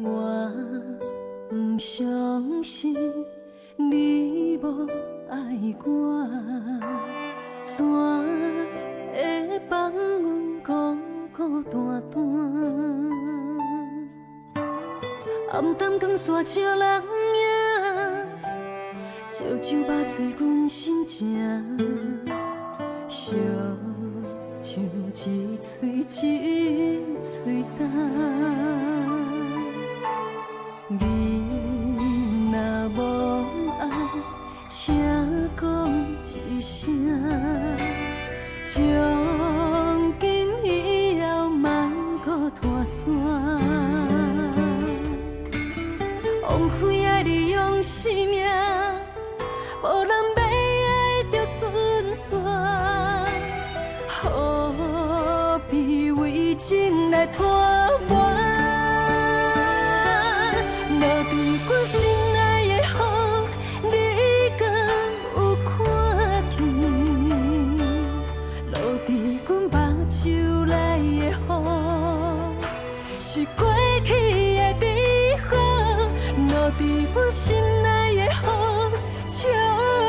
我不相信你无爱我，山会放阮孤孤单单，暗淡光线照人影，照酒肉醉阮心情，烧像一嘴一嘴干。你若无爱，请讲一声，从今以后莫搁拖线。枉费爱你用生命，无人要爱着准线，何必为情来拖磨？落伫阮心内的雨，你敢有看见？落伫阮目睭内的雨，是过去的美好。落伫阮心内的雨，笑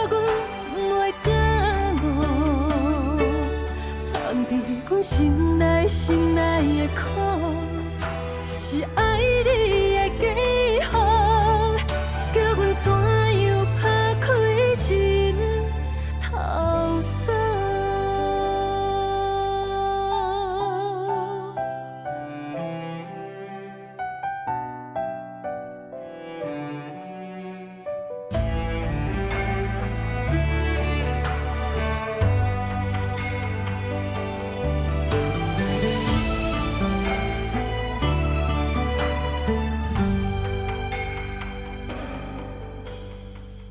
阮袂感冒。藏伫阮心内的苦，是爱你的记号。叫阮怎样拍开心头锁？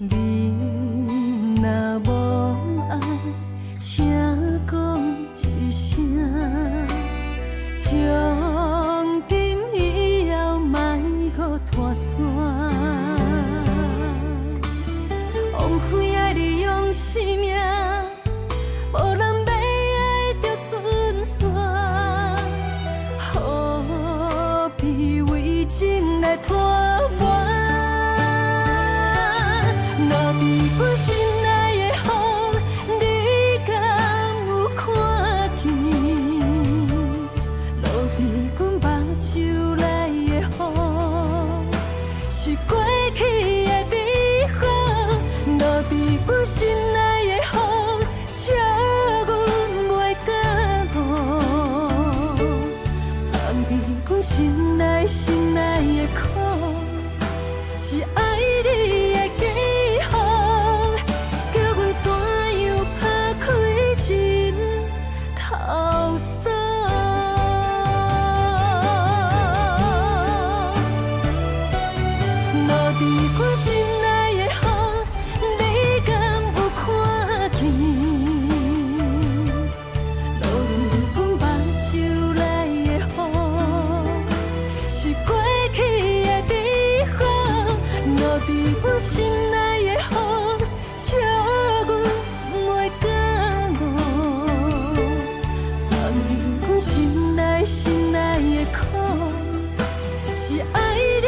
你若无爱，请讲一声，从今以后莫搁拖线。枉费爱你用生命，无人要爱着准线，何必为情来拖磨？落伫阮心内的雨，你敢有看见？落伫阮目睭内的雨，是过去的美好。落伫阮心内的雨，笑阮袂感冒。藏伫阮心内的苦，是爱你的记号。叫阮怎样拍开心头锁？落伫阮心内的雨，你敢有看见？落伫阮目睭内的雨，是过去的美好。落伫阮心内的雨，笑阮袂感冒。藏伫阮心内的苦，是爱你